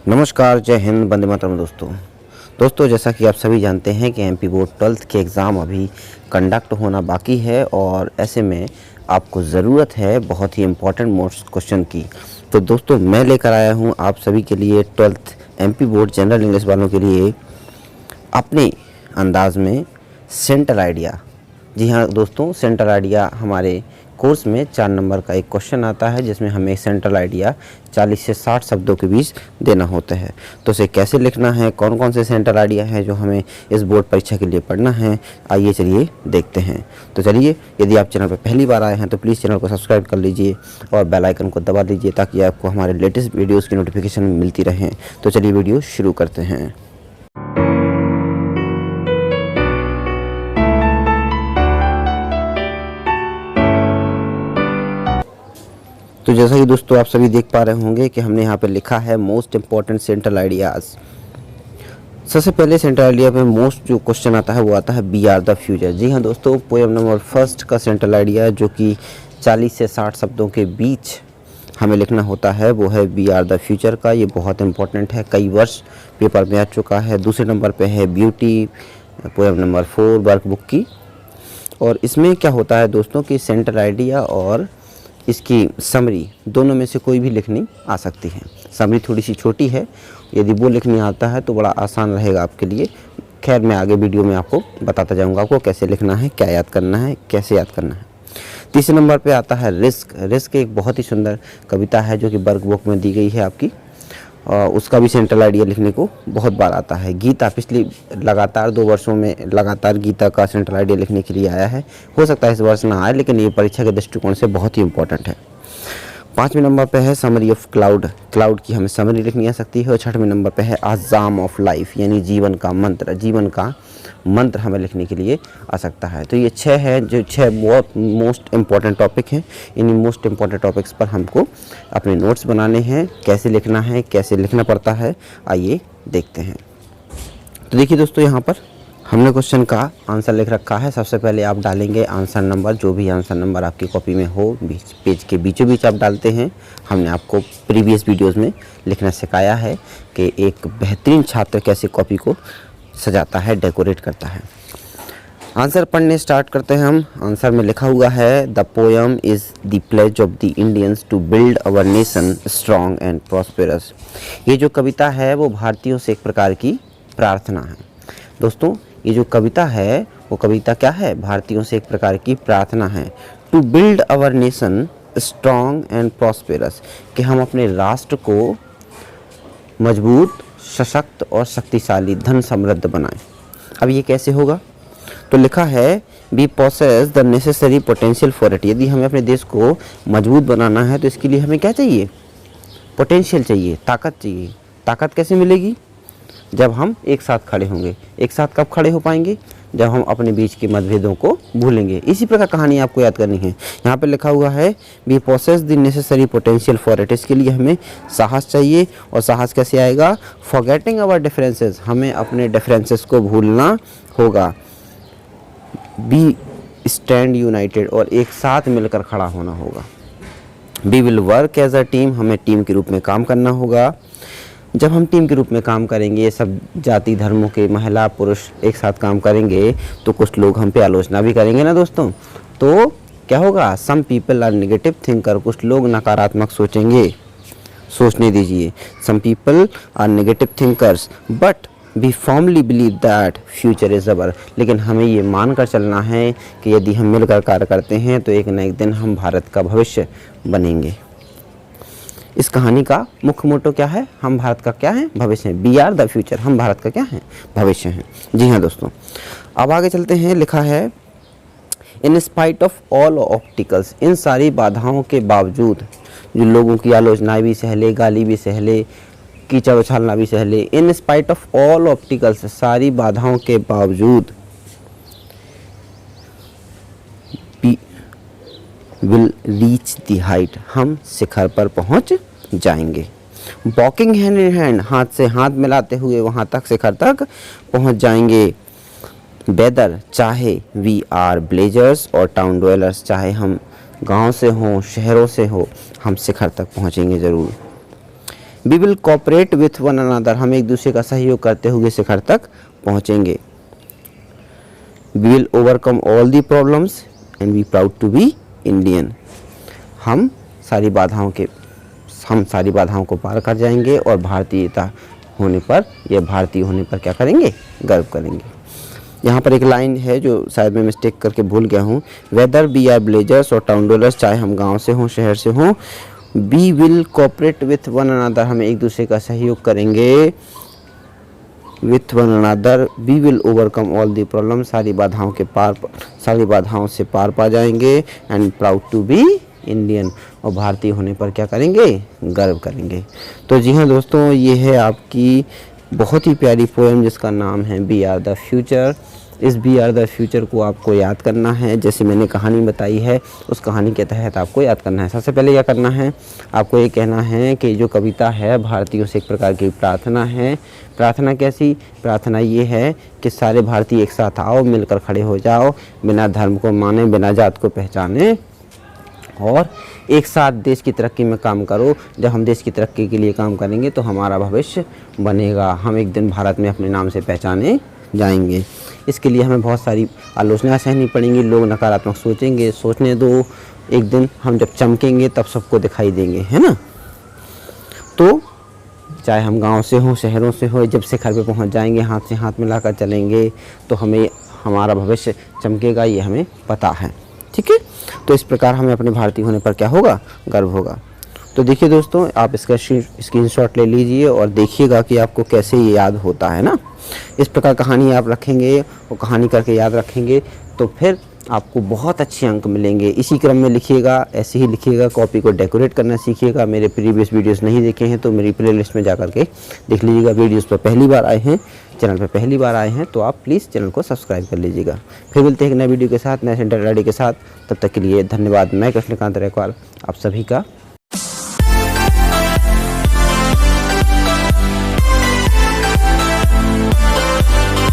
नमस्कार, जय हिंद, वंदे मातरम। दोस्तों जैसा कि आप सभी जानते हैं कि एमपी बोर्ड 12th के एग्ज़ाम अभी कंडक्ट होना बाकी है और ऐसे में आपको ज़रूरत है बहुत ही इम्पोर्टेंट मोस्ट क्वेश्चन की। तो दोस्तों मैं लेकर आया हूं आप सभी के लिए 12th MP board general English वालों के लिए अपने अंदाज में सेंटर आइडिया। जी हाँ दोस्तों, सेंटर आइडिया हमारे कोर्स में 4 नंबर का एक क्वेश्चन आता है जिसमें हमें सेंट्रल आइडिया 40 से 60 शब्दों के बीच देना होता है। तो इसे कैसे लिखना है, कौन कौन से सेंट्रल आइडिया हैं जो हमें इस बोर्ड परीक्षा के लिए पढ़ना है, आइए चलिए देखते हैं। तो चलिए, यदि आप चैनल पर पहली बार आए हैं तो प्लीज़ चैनल को सब्सक्राइब कर लीजिए और बेल आइकन को दबा दीजिए ताकि आपको हमारे लेटेस्ट वीडियोज़ की नोटिफिकेशन मिलती रहें। तो चलिए वीडियो शुरू करते हैं। तो जैसा कि दोस्तों आप सभी देख पा रहे होंगे कि हमने यहाँ पे लिखा है मोस्ट इम्पॉर्टेंट सेंट्रल आइडियाज़। सबसे पहले सेंट्रल आइडिया में मोस्ट जो क्वेश्चन आता है वो आता है बी आर द फ्यूचर। जी हाँ दोस्तों, पोएम नंबर फर्स्ट का सेंट्रल आइडिया जो कि 40 से 60 शब्दों के बीच हमें लिखना होता है वो है बी आर द फ्यूचर का। ये बहुत इंपॉर्टेंट है, कई वर्ष पेपर में आ चुका है। दूसरे नंबर पर है ब्यूटी, पोएम नंबर 4 वर्कबुक की। और इसमें क्या होता है दोस्तों कि सेंट्रल आइडिया और इसकी समरी दोनों में से कोई भी लिखनी आ सकती है। समरी थोड़ी सी छोटी है, यदि वो लिखनी आता है तो बड़ा आसान रहेगा आपके लिए। खैर मैं आगे वीडियो में आपको बताता जाऊंगा आपको कैसे लिखना है, क्या याद करना है, कैसे याद करना है। तीसरे नंबर पे आता है रिस्क। रिस्क एक बहुत ही सुंदर कविता है जो कि वर्कबुक में दी गई है आपकी, और उसका भी सेंट्रल आइडिया लिखने को बहुत बार आता है। गीता पिछली लगातार 2 वर्षों में लगातार गीता का सेंट्रल आइडिया लिखने के लिए आया है। हो सकता है इस वर्ष ना आए, लेकिन ये परीक्षा के दृष्टिकोण से बहुत ही इंपॉर्टेंट है। 5वें नंबर पे है समरी ऑफ क्लाउड। क्लाउड की हमें समरी लिखनी आ सकती है। और 6वें नंबर पे है आज़ाम ऑफ लाइफ, यानी जीवन का मंत्र। जीवन का मंत्र हमें लिखने के लिए आ सकता है। तो ये 6 है, जो 6 बहुत मोस्ट इम्पॉर्टेंट टॉपिक हैं। इन्हीं मोस्ट इम्पॉर्टेंट टॉपिक्स पर हमको अपने नोट्स बनाने हैं। कैसे लिखना है, कैसे लिखना पड़ता है, आइए देखते हैं। तो देखिए दोस्तों, यहाँ पर हमने क्वेश्चन का आंसर लिख रखा है। सबसे पहले आप डालेंगे आंसर नंबर, जो भी आंसर नंबर आपकी कॉपी में हो, पेज के बीचों बीच आप डालते हैं। हमने आपको प्रीवियस वीडियोस में लिखना सिखाया है कि एक बेहतरीन छात्र कैसे कॉपी को सजाता है, डेकोरेट करता है। आंसर पढ़ने स्टार्ट करते हैं हम। आंसर में लिखा हुआ है the poem is the pledge of the Indians to build our nation strong and prosperous. ये जो कविता है वो भारतीयों से एक प्रकार की प्रार्थना है। दोस्तों ये जो कविता है वो कविता क्या है? भारतीयों से एक प्रकार की प्रार्थना है। To build our nation strong and prosperous, कि हम अपने राष्ट्र को मजबूत, सशक्त और शक्तिशाली, धन समृद्ध बनाएं। अब ये कैसे होगा? तो लिखा है we possess the necessary potential for it. यदि हमें अपने देश को मजबूत बनाना है तो इसके लिए हमें क्या चाहिए? पोटेंशियल चाहिए, ताकत चाहिए। ताकत कैसे मिलेगी? जब हम एक साथ खड़े होंगे। एक साथ कब खड़े हो पाएंगे? जब हम अपने बीच के मतभेदों को भूलेंगे। इसी प्रकार कहानी आपको याद करनी है। यहाँ पे लिखा हुआ है we possess the necessary potential for it. इसके लिए हमें साहस चाहिए। और साहस कैसे आएगा? फॉरगेटिंग आवर डिफरेंसेस, हमें अपने डिफरेंसेस को भूलना होगा। बी स्टैंड यूनाइटेड, और एक साथ मिलकर खड़ा होना होगा। We will work as a team, हमें टीम के रूप में काम करना होगा। जब हम टीम के रूप में काम करेंगे, सब जाति धर्मों के महिला पुरुष एक साथ काम करेंगे, तो कुछ लोग हम पे आलोचना भी करेंगे ना दोस्तों। तो क्या होगा? Some people are negative thinker, कुछ लोग नकारात्मक सोचेंगे। सोचने दीजिए। Some people are negative thinkers but we formally believe that future is our. लेकिन हमें ये मान कर चलना है कि यदि हम मिलकर कार्य करते हैं तो एक न एक दिन हम भारत का भविष्य बनेंगे। इस कहानी का मुख्य मोटो क्या है? हम भारत का क्या है? भविष्य हैं। बी आर द फ्यूचर, हम भारत का क्या है? भविष्य हैं। जी हाँ दोस्तों, अब आगे चलते हैं। लिखा है in spite of all obstacles, इन सारी बाधाओं के बावजूद, जो लोगों की आलोचनाएं भी सहले, गाली भी सहले, कीचड़ उछालना भी सहले, इन स्पाइट ऑफ ऑल ऑब्स्टिकल्स, सारी बाधाओं के बावजूद, विल रीच द हाइट, हम शिखर पर पहुंच जाएंगे। वॉकिंग हैंड इन हैंड, हाथ से हाथ मिलाते हुए वहां तक, शिखर तक पहुंच जाएंगे। वेदर, चाहे वी आर विलेजर्स और टाउन ड्वेलर्स, चाहे हम गांव से हों, शहरों से हो, हम शिखर तक पहुंचेंगे ज़रूर। We will cooperate with one another, हम एक दूसरे का सहयोग करते हुए शिखर तक पहुँचेंगे। We will overcome all the problems and we proud to be Indian, हम सारी बाधाओं को पार कर जाएंगे और भारतीय होने पर क्या करेंगे, गर्व करेंगे। यहाँ पर एक लाइन है जो शायद मैं मिस्टेक करके भूल गया हूँ, वेदर बी आर विलेजर्स और टाउन डवेलर्स, चाहे हम गांव से हों शहर से हों, we will cooperate with one another, हम एक दूसरे का सहयोग करेंगे, with one another we will overcome all the problems, सारी बाधाओं से पार पा जाएंगे, and proud to be Indian, और भारतीय होने पर क्या करेंगे, गर्व करेंगे। तो जी हाँ दोस्तों, ये है आपकी बहुत ही प्यारी पोएम जिसका नाम है बी आर द फ्यूचर। इस बी आर द फ्यूचर को आपको याद करना है, जैसे मैंने कहानी बताई है उस कहानी के तहत आपको याद करना है। सबसे पहले क्या करना है, आपको ये कहना है कि जो कविता है भारतीयों से एक प्रकार की प्रार्थना है। प्रार्थना कैसी, प्रार्थना ये है कि सारे भारतीय एक साथ आओ, मिलकर खड़े हो जाओ, बिना धर्म को माने, बिना जात को पहचाने, और एक साथ देश की तरक्की में काम करो। जब हम देश की तरक्की के लिए काम करेंगे तो हमारा भविष्य बनेगा, हम एक दिन भारत में अपने नाम से पहचाने जाएंगे। इसके लिए हमें बहुत सारी आलोचना सहनी पड़ेंगी, लोग नकारात्मक सोचेंगे, सोचने दो, एक दिन हम जब चमकेंगे तब सबको दिखाई देंगे, है ना। तो चाहे हम गांव से हों शहरों से हो, जब शिखर पे पहुंच जाएंगे, हाथ से हाथ मिलाकर चलेंगे तो हमें हमारा भविष्य चमकेगा, ये हमें पता है, ठीक है। तो इस प्रकार हमें अपने भारतीय होने पर क्या होगा, गर्व होगा। तो देखिए दोस्तों, आप इसका स्क्रीनशॉट ले लीजिए और देखिएगा कि आपको कैसे ये याद होता है ना। इस प्रकार कहानी आप रखेंगे और कहानी करके याद रखेंगे तो फिर आपको बहुत अच्छे अंक मिलेंगे। इसी क्रम में लिखिएगा, ऐसे ही लिखिएगा, कॉपी को डेकोरेट करना सीखिएगा। मेरे प्रीवियस वीडियोस नहीं देखे हैं तो मेरी प्लेलिस्ट में जा करके देख लीजिएगा। वीडियोस पर पहली बार आए हैं, चैनल पर पहली बार आए हैं तो आप प्लीज़ चैनल को सब्सक्राइब कर लीजिएगा। फिर मिलते हैं एक नए वीडियो के साथ, नए सेंटर आईडी के साथ। तब तक के लिए धन्यवाद। मैं कृष्णकांत रैकवाल आप सभी का